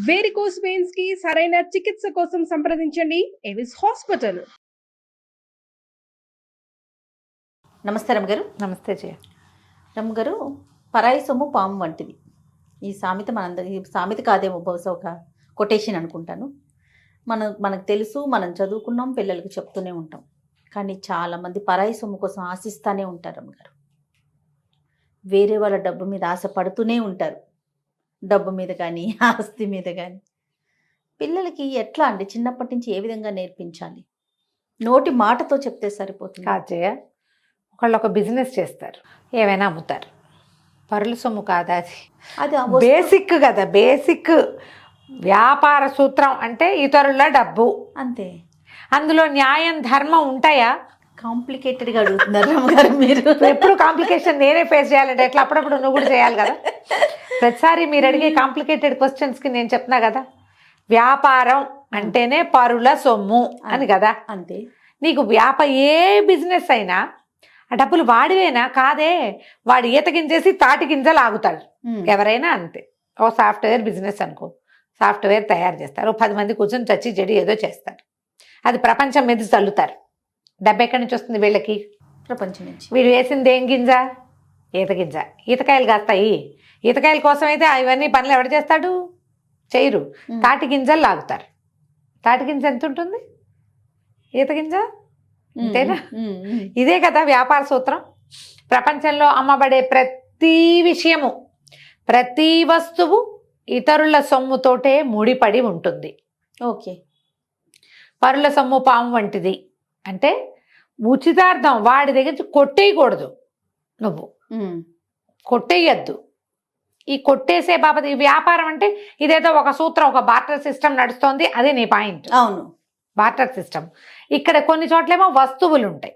Varicose veins కి సరైన చికిత్స కోసం సంప్రదించండి ఎవిస్ హాస్పిటల్. నమస్తే రమ్మగారు. నమస్తే జయ. రమ్మగారు, పరాయి సొమ్ము పాము వంటిది. ఈ సామెత ఈ సామెత కాదేమో, బహుశా ఒక కొటేషన్ అనుకుంటాను. మనకు తెలుసు, మనం చదువుకున్నాం, పిల్లలకి చెప్తూనే ఉంటాం. కానీ చాలామంది పరాయి సొమ్ము కోసం ఆశిస్తూనే ఉంటారు రమ్మగారు. వేరే వాళ్ళ డబ్బు మీద ఆశ పడుతూనే ఉంటారు. డబ్బు మీద కానీ, ఆస్తి మీద కానీ. పిల్లలకి ఎట్లా అండి, చిన్నప్పటి నుంచి ఏ విధంగా నేర్పించాలి? నోటి మాటతో చెప్తే సరిపోతుంది జయ. ఒకళ్ళు ఒక బిజినెస్ చేస్తారు, ఏమైనా అమ్ముతారు. పరుల సొమ్ము కాదా అది బేసిక్ కదా. బేసిక్ వ్యాపార సూత్రం అంటే ఇతరుల డబ్బు, అంతే. అందులో న్యాయం ధర్మం ఉంటాయా? కాంప్లికేటెడ్గా అడుగుతున్నారు రమ్మగారు మీరు. ఎప్పుడు కాంప్లికేషన్ నేనే ఫేస్ చేయాలంటే ఎట్లా? అప్పుడప్పుడు నువ్వు కూడా చేయాలి కదా. ప్రతిసారి మీరు అడిగే కాంప్లికేటెడ్ క్వశ్చన్స్కి నేను చెప్తున్నా కదా, వ్యాపారం అంటేనే పరుల సొమ్ము అని కదా. అంతే. నీకు ఏ బిజినెస్ అయినా ఆ డబ్బులు వాడివేనా? కాదే, వాడు ఈత గింజేసి తాటి గింజలు ఆగుతాడు. ఎవరైనా అంతే. ఓ సాఫ్ట్వేర్ బిజినెస్ అనుకో, సాఫ్ట్వేర్ తయారు చేస్తారు, 10 మంది కూర్చొని చచ్చి చెడి ఏదో చేస్తారు, అది ప్రపంచం మీద చల్లుతారు. డబ్బు ఎక్కడి నుంచి వస్తుంది వీళ్ళకి? ప్రపంచం నుంచి. వీడు వేసింది ఏం గింజ? ఈత గింజ. ఈతకాయలు కాస్తాయి. ఈతకాయల కోసం అయితే ఇవన్నీ పనులు ఎవడు చేస్తాడు? చేయరు. తాటి గింజలు లాగుతారు. తాటి గింజ ఎంత ఉంటుంది? ఈత గింజ అంతేనా? ఇదే కదా వ్యాపార సూత్రం. ప్రపంచంలో అమ్మబడే ప్రతి విషయము, ప్రతి వస్తువు ఇతరుల సొమ్ముతోటే ముడిపడి ఉంటుంది. ఓకే. పరుల సొమ్ము పాము వంటిది అంటే ఉచితార్థం. వాడి దగ్గర కొట్టేయకూడదు, నువ్వు కొట్టేయద్దు. ఈ కొట్టేసే బాబది వ్యాపారం అంటే ఇదేదో ఒక సూత్రం, ఒక బార్టర్ సిస్టమ్ నడుస్తోంది, అదే నీ పాయింట్. అవును, బార్టర్ సిస్టమ్. ఇక్కడ కొన్ని చోట్లేమో వస్తువులు ఉంటాయి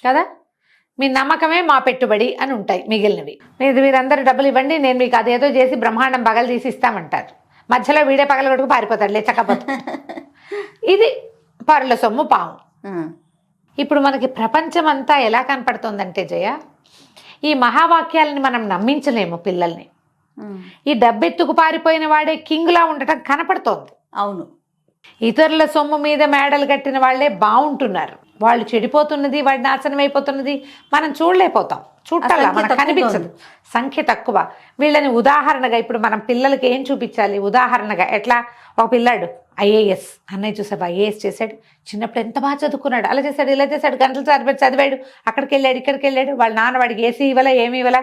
కదా. మీ నమ్మకమే మా పెట్టుబడి అని ఉంటాయి. మిగిలినవి మీరందరూ డబ్బులు ఇవ్వండి, నేను మీకు అదేదో చేసి బ్రహ్మాండం పగలు తీసి ఇస్తామంటారు. మధ్యలో వీడే పగల కొడుకు పారిపోతాడు, లేచకపోతే. ఇది పరుల సొమ్ము పాము. ఇప్పుడు మనకి ప్రపంచం అంతా ఎలా కనపడుతుందంటే జయ, ఈ మహావాక్యాలని మనం నమ్మించలేము పిల్లల్ని. ఈ డబ్బెత్తుకు పారిపోయిన వాడే కింగ్లా ఉండటం కనపడుతోంది. అవును. ఇతరుల సొమ్ము మీద మేడలు కట్టిన వాళ్ళే బాగుంటున్నారు. వాళ్ళు చెడిపోతున్నది, వాడి నాశనం అయిపోతున్నది మనం చూడలేకపోతాం. చూడాల, మనకు కనిపించదు. సంఖ్య తక్కువ. వీళ్ళని ఉదాహరణగా ఇప్పుడు మనం పిల్లలకి ఏం చూపించాలి? ఉదాహరణగా ఎట్లా? ఒక పిల్లాడు ఐఏఎస్, అన్నయ్య చూసావు ఐఏఎస్ చేశాడు, చిన్నప్పుడు ఎంత బాగా చదువుకున్నాడు, అలా చేశాడు, ఇలా చేశాడు, గంటలు సార్లు చదివాడు, అక్కడికి వెళ్ళాడు, ఇక్కడికి వెళ్ళాడు. వాళ్ళ నాన్న వాడికి ఏసీ ఇవ్వాలా, ఏమి ఇవ్వాలా,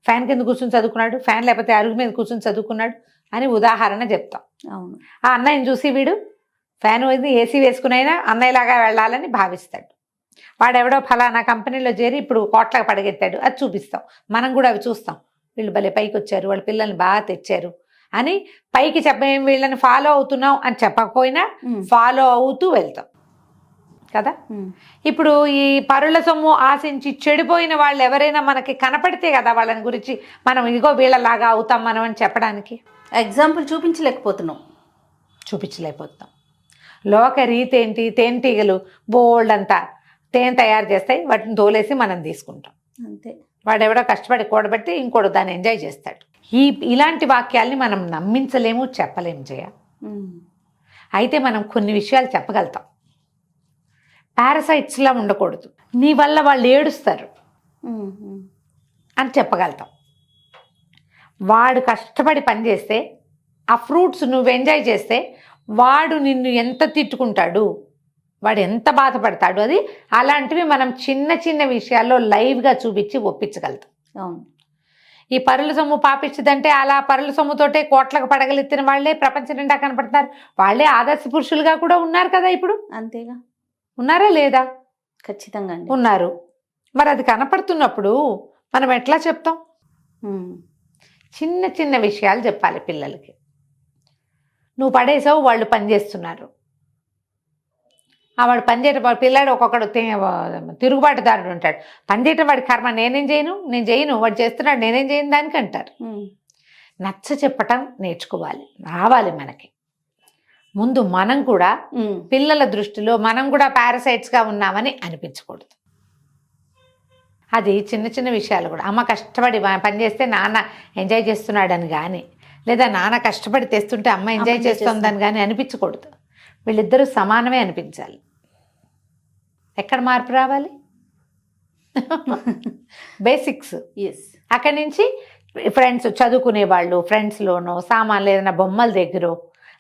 ఫ్యాన్ కింద కూర్చొని చదువుకున్నాడు, ఫ్యాన్ లేకపోతే అరుగు మీద కూర్చొని చదువుకున్నాడు అని ఉదాహరణ చెప్తాం. అవును. ఆ అన్నయ్యని చూసి వీడు ఫ్యాన్ వేసి ఏసీ వేసుకునైనా అన్నయ్యలాగా వెళ్ళాలని భావిస్తాడు. వాడెవడో ఫలానా కంపెనీలో చేరి ఇప్పుడు కోట్లకు పడగెత్తాడు, అది చూపిస్తాం. మనం కూడా అవి చూస్తాం. వీళ్ళు భలే పైకి వచ్చారు, వాళ్ళ పిల్లల్ని బాగా తెచ్చారు అని పైకి చెప్పేం, వీళ్ళని ఫాలో అవుతున్నాం అని చెప్పకపోయినా ఫాలో అవుతూ వెళ్తాం కదా. ఇప్పుడు ఈ పరుల సొమ్ము ఆశించి చెడిపోయిన వాళ్ళు ఎవరైనా మనకి కనపడితే కదా వాళ్ళని గురించి మనం ఇదిగో వీళ్ళలాగా అవుతాం మనం అని చెప్పడానికి. ఎగ్జాంపుల్ చూపించలేకపోతున్నాం. లోక రీతి ఏంటి? తేనెటీగలు బోల్డ్ అంతా తేనె తయారు చేస్తాయి, వాటిని తోలేసి మనం తీసుకుంటాం. అంతే. వాడెవడో కష్టపడి కూడబెట్టి ఇంకోటి దాన్ని ఎంజాయ్ చేస్తాడు. ఇలాంటి వాక్యాల్ని మనం నమ్మించలేము, చెప్పలేము జయ. అయితే మనం కొన్ని విషయాలు చెప్పగలుగుతాం. పారాసైట్స్లా ఉండకూడదు, నీ వల్ల వాళ్ళు ఏడుస్తారు అని చెప్పగలుగుతాం. వాడు కష్టపడి పనిచేస్తే ఆ ఫ్రూట్స్ నువ్వు ఎంజాయ్ చేస్తే వాడు నిన్ను ఎంత తిట్టుకుంటాడు, వాడు ఎంత బాధపడతాడు, అది అలాంటివి మనం చిన్న చిన్న విషయాల్లో లైవ్గా చూపించి ఒప్పించగలుగుతాం. అవును. ఈ పరుల సొమ్ము పాపిచ్చిదంటే అలా పరుల సొమ్ముతోటే కోట్లకు పడగలెత్తిన వాళ్ళే ప్రపంచం నిండా కనపడతారు. వాళ్ళే ఆదర్శ పురుషులుగా కూడా ఉన్నారు కదా ఇప్పుడు. అంతేగా. ఉన్నారా లేదా? ఖచ్చితంగా ఉన్నారు. మరి అది కనపడుతున్నప్పుడు మనం ఎట్లా చెప్తాం? చిన్న చిన్న విషయాలు చెప్పాలి పిల్లలకి. నువ్వు పడేసావు, వాళ్ళు పనిచేస్తున్నారు. వాడు పనిచేయటం, పిల్లాడు ఒక్కొక్కడు తిరుగుబాటుదారుడు ఉంటాడు. పనిచేయటం వాడి కర్మ, నేను చేయను, వాడు చేస్తున్నాడు, నేనేం చేయను దానికి అంటారు. నచ్చ చెప్పటం నేర్చుకోవాలి, రావాలి మనకి. ముందు మనం కూడా పిల్లల దృష్టిలో మనం కూడా పారాసైట్స్గా ఉన్నామని అనిపించకూడదు. అది చిన్న చిన్న విషయాలు కూడా. అమ్మ కష్టపడి పనిచేస్తే నాన్న ఎంజాయ్ చేస్తున్నాడని కానీ, లేదా నాన్న కష్టపడి తెస్తుంటే అమ్మ ఎంజాయ్ చేస్తుందని కానీ అనిపించకూడదు. వీళ్ళిద్దరూ సమానమే అనిపించాలి. ఎక్కడ మార్పు రావాలి? బేసిక్స్. ఎస్. అక్కడి నుంచి ఫ్రెండ్స్, చదువుకునే వాళ్ళు ఫ్రెండ్స్లోనో, సామాన్లు ఏదైనా బొమ్మల దగ్గర,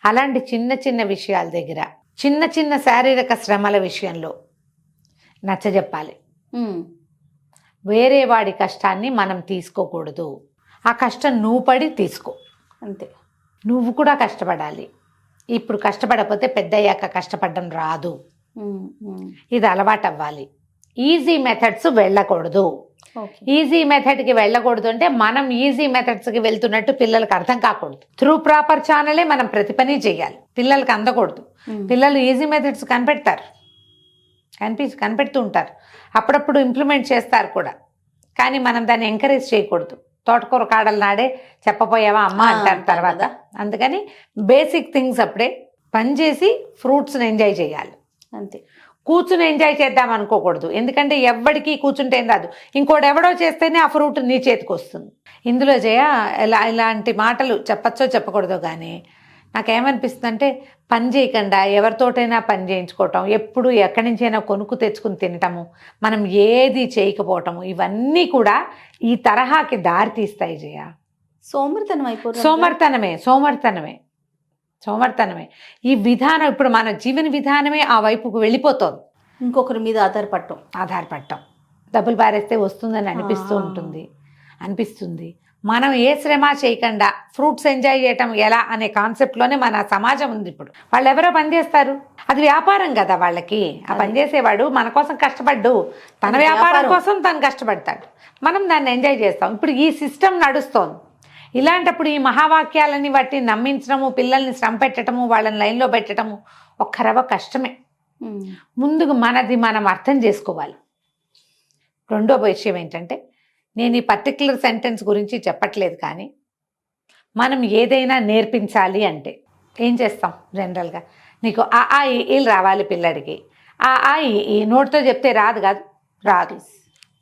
అలాంటి చిన్న చిన్న విషయాల దగ్గర, చిన్న చిన్న శారీరక శ్రమల విషయంలో నచ్చజెప్పాలి. వేరే వాడి కష్టాన్ని మనం తీసుకోకూడదు. ఆ కష్టం నువ్వు పడి తీసుకో, అంతే. నువ్వు కూడా కష్టపడాలి. ఇప్పుడు కష్టపడకపోతే పెద్దయ్యాక కష్టపడడం రాదు. ఇది అలవాటు అవ్వాలి. ఈజీ మెథడ్స్ వెళ్ళకూడదు. ఈజీ మెథడ్కి వెళ్ళకూడదు అంటే మనం ఈజీ మెథడ్స్కి వెళ్తున్నట్టు పిల్లలకు అర్థం కాకూడదు. త్రూ ప్రాపర్ ఛానలే మనం ప్రతి పని చేయాలి. పిల్లలకి అందకూడదు. పిల్లలు ఈజీ మెథడ్స్ కనిపెడుతూ ఉంటారు, అప్పుడప్పుడు ఇంప్లిమెంట్ చేస్తారు కూడా. కానీ మనం దాన్ని ఎంకరేజ్ చేయకూడదు. తోటకూర కాడలు నాడే చెప్పపోయావా అమ్మ అంటారు తర్వాత. అందుకని బేసిక్ థింగ్స్ అప్పుడే పనిచేసి ఫ్రూట్స్ని ఎంజాయ్ చేయాలి, అంతే. కూర్చుని ఎంజాయ్ చేద్దాం అనుకోకూడదు. ఎందుకంటే ఎవరికి కూర్చుంటే ఏం రాదు, ఇంకోటి ఎవడో చేస్తేనే ఆ ఫ్రూట్ నీ చేతికి వస్తుంది. ఇందులో ఇలాంటి మాటలు చెప్పచ్చో చెప్పకూడదో కానీ నాకేమనిపిస్తుంది అంటే, పని చేయకుండా ఎవరితోటైనా పని చేయించుకోవటం, ఎప్పుడు ఎక్కడి నుంచైనా కొనుక్కు తెచ్చుకుని తినటము, మనం ఏది చేయకపోవటము, ఇవన్నీ కూడా ఈ తరహాకి దారి తీస్తాయి. జయ, సోమర్తనమే ఈ విధానం. ఇప్పుడు మన జీవన విధానమే ఆ వైపుకు వెళ్ళిపోతుంది. ఇంకొకరి మీద ఆధారపడటం, డబ్బులు పారేస్తే వస్తుందని అనిపిస్తుంది. మనం ఏ శ్రమ చేయకుండా ఫ్రూట్స్ ఎంజాయ్ చేయటం ఎలా అనే కాన్సెప్ట్లోనే మన సమాజం ఉంది ఇప్పుడు. వాళ్ళు ఎవరో పనిచేస్తారు, అది వ్యాపారం కదా వాళ్ళకి. ఆ పనిచేసేవాడు మన కోసం కష్టపడ్డు, తన వ్యాపారం కోసం తను కష్టపడతాడు, మనం దాన్ని ఎంజాయ్ చేస్తాం. ఇప్పుడు ఈ సిస్టమ్ నడుస్తోంది. ఇలాంటప్పుడు ఈ మహావాక్యాలని వాటిని నమ్మించడము, పిల్లల్ని శ్రమ పెట్టడము, వాళ్ళని లైన్లో పెట్టడము ఒక్క రవ కష్టమే. ముందుకు మనది మనం అర్థం చేసుకోవాలి. రెండో విషయం ఏంటంటే, నేను ఈ పర్టిక్యులర్ సెంటెన్స్ గురించి చెప్పట్లేదు, కానీ మనం ఏదైనా నేర్పించాలి అంటే ఏం చేస్తాం జనరల్గా? నీకు ఆ ఈలు రావాలి పిల్లడికి. ఈ నోటితో చెప్తే రాదు,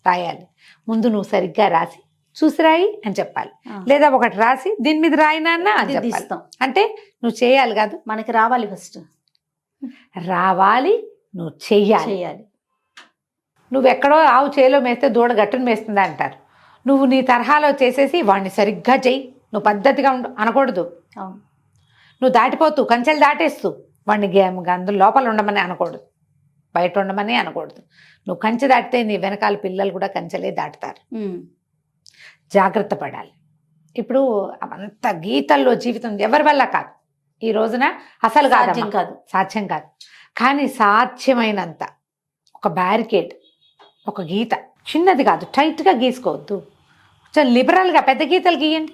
రాయాలి. ముందు నువ్వు సరిగ్గా రాసి చూసి రాయి అని చెప్పాలి. లేదా ఒకటి రాసి దీని మీద రాయినా అని చెప్పాలి. అంటే నువ్వు చేయాలి కాదు, మనకి రావాలి. ఫస్ట్ రావాలి, నువ్వు చెయ్యాలి. నువ్వెక్కడో ఆవు చేలో మేస్తే దూడ గట్టును మేస్తుంది అంటారు. నువ్వు నీ తరహాలో చేసేసి వాడిని సరిగ్గా చెయ్యి, నువ్వు పద్ధతిగా ఉండు అనకూడదు. నువ్వు దాటిపోతూ కంచెలు దాటేస్తూ వాడిని అందులో లోపల ఉండమని అనకూడదు, బయట ఉండమని అనకూడదు. నువ్వు కంచె దాటితే నీ వెనకాల పిల్లలు కూడా కంచెలే దాటుతారు. జాగ్రత్త పడాలి. ఇప్పుడు అంత గీతల్లో జీవితం ఎవరి వల్ల కాదు, ఈ రోజున అసలు సాధ్యం కాదు. కానీ సాధ్యమైనంత ఒక బ్యారికేడ్, ఒక గీత, చిన్నది కాదు, టైట్గా గీసుకోవద్దు, కొంచెం లిబరల్గా పెద్ద గీతలు గీయండి.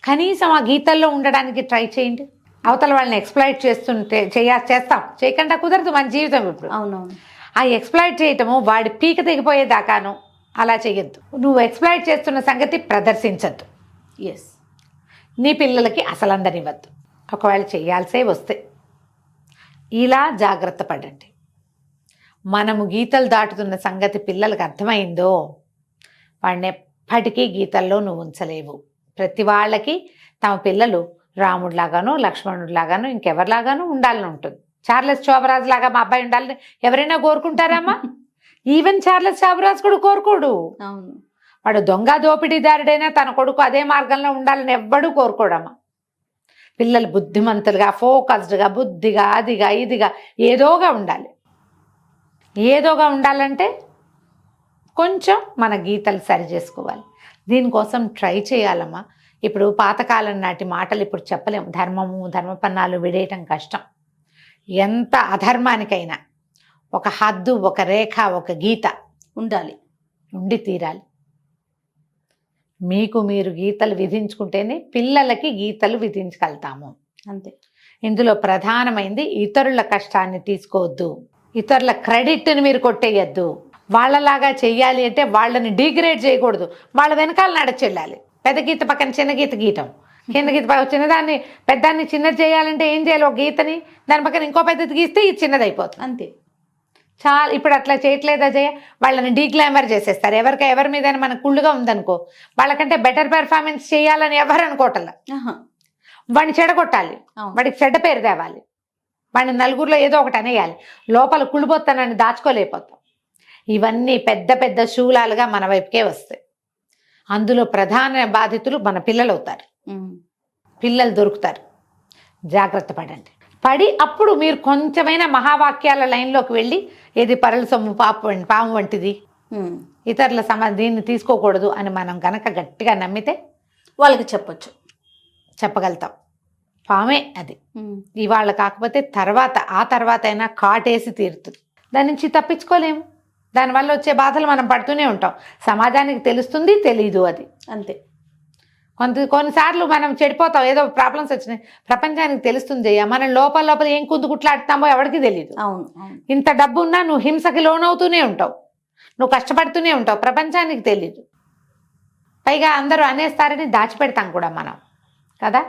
కనీసం ఆ గీతల్లో ఉండడానికి ట్రై చేయండి. అవతల వాళ్ళని ఎక్స్ప్లాయిట్ చేస్తుంటే చేస్తాం, చేయకుండా కుదరదు మన జీవితం ఇప్పుడు. అవునవును. ఆ ఎక్స్ప్లాయిట్ చేయటము వాడి పీక తెగిపోయేదాకాను అలా చేయొద్దు. నువ్వు ఎక్స్ప్లాయిట్ చేస్తున్న సంగతి ప్రదర్శించద్దు. నీ పిల్లలకి అసలు అందనివ్వద్దు. ఒకవేళ చేయాల్సే వస్తే ఇలా జాగ్రత్త పడండి. మనము గీతలు దాటుతున్న సంగతి పిల్లలకు అర్థమైందో, వాడిని ఎప్పటికీ గీతల్లో నువ్వు ఉంచలేవు. ప్రతి వాళ్ళకి తమ పిల్లలు రాముడిలాగానో లక్ష్మణుడిలాగానో ఇంకెవరిలాగానో ఉండాలని ఉంటుంది. చార్లెస్ శోభరాజు లాగా మా అబ్బాయి ఉండాలని ఎవరైనా కోరుకుంటారమ్మా? ఈవెన్ చార్లెస్ శోభరాజు కూడా కోరుకోడు. వాడు దొంగ దోపిడీదారుడైనా తన కొడుకు అదే మార్గంలో ఉండాలని ఎవ్వడూ కోరుకోడమ్మా. పిల్లలు బుద్ధిమంతులుగా, ఫోకస్డ్గా, బుద్ధిగా, అదిగా ఇదిగా ఏదోగా ఉండాలంటే కొంచెం మన గీతలు సరి చేసుకోవాలి. దీనికోసం ట్రై చేయాలమ్మా. ఇప్పుడు పాతకాలం నాటి మాటలు ఇప్పుడు చెప్పలేము. ధర్మము, ధర్మపన్నాలు విడేయటం కష్టం. ఎంత అధర్మానికైనా ఒక హద్దు, ఒక రేఖ, ఒక గీత ఉండి తీరాలి. మీకు మీరు గీతలు విధించుకుంటేనే పిల్లలకి గీతలు విధించగలుగుతాము, అంతే. ఇందులో ప్రధానమైంది ఇతరుల కష్టాన్ని తీసుకోవద్దు, ఇతరుల క్రెడిట్ని మీరు కొట్టేయద్దు. వాళ్ళలాగా చెయ్యాలి అంటే వాళ్ళని డిగ్రేడ్ చేయకూడదు, వాళ్ళ వెనకాల నడచెళ్ళాలి. పెద్ద గీత పక్కన చిన్న గీత గీయటం, కింద గీత చిన్నదాన్ని పెద్దాన్ని చిన్నది చేయాలంటే ఏం చేయాలి? ఒక గీతని దాని పక్కన ఇంకో పెద్దది గీస్తే ఇది చిన్నది అయిపోతుంది, అంతే. చాలా ఇప్పుడు అట్లా చేయట్లేదా జయ? వాళ్ళని డీగ్లామర్ చేసేస్తారు. ఎవరి మీద మనకు కుళ్ళుగా ఉందనుకో, వాళ్ళకంటే బెటర్ పెర్ఫార్మెన్స్ చేయాలని ఎవరు అనుకోవట్లా. వాడిని చెడగొట్టాలి, అవును. వాడికి చెడ్డ పేరు తేవాలి, వాడిని నలుగురిలో ఏదో ఒకటి అనేయాలి, లోపల కుళ్ళిపోతానని దాచుకోలేకపోతాం. ఇవన్నీ పెద్ద పెద్ద శూలాలుగా మన వైపుకే వస్తాయి. అందులో ప్రధాన బాధితులు మన పిల్లలు అవుతారు. పిల్లలు దొరుకుతారు. జాగ్రత్త పడండి. పడి అప్పుడు మీరు కొంచెమైనా మహావాక్యాల లైన్లోకి వెళ్ళి ఏది పరల సొమ్ము పాము వంటిది, ఇతరుల దీన్ని తీసుకోకూడదు అని మనం గనక గట్టిగా నమ్మితే వాళ్ళకి చెప్పగలుగుతాం. పామే అది. ఇవాళ కాకపోతే ఆ తర్వాత అయినా కాటేసి తీరుతుంది. దాని నుంచి తప్పించుకోలేము. దానివల్ల వచ్చే బాధలు మనం పడుతూనే ఉంటాం. సమాజానికి తెలుస్తుంది, తెలీదు, అది అంతే. కొన్నిసార్లు మనం చెడిపోతాం, ఏదో ప్రాబ్లమ్స్ వచ్చినాయి, ప్రపంచానికి తెలుస్తుంది. మనం లోపల ఏం కుదుకుట్లాడుతామో ఎవరికి తెలియదు. అవును. ఇంత డబ్బు ఉన్నా నువ్వు హింసకి లోనవుతూనే ఉంటావు, నువ్వు కష్టపడుతూనే ఉంటావు, ప్రపంచానికి తెలీదు. పైగా అందరూ అనేస్తారని దాచిపెడతాం కూడా మనం కదా.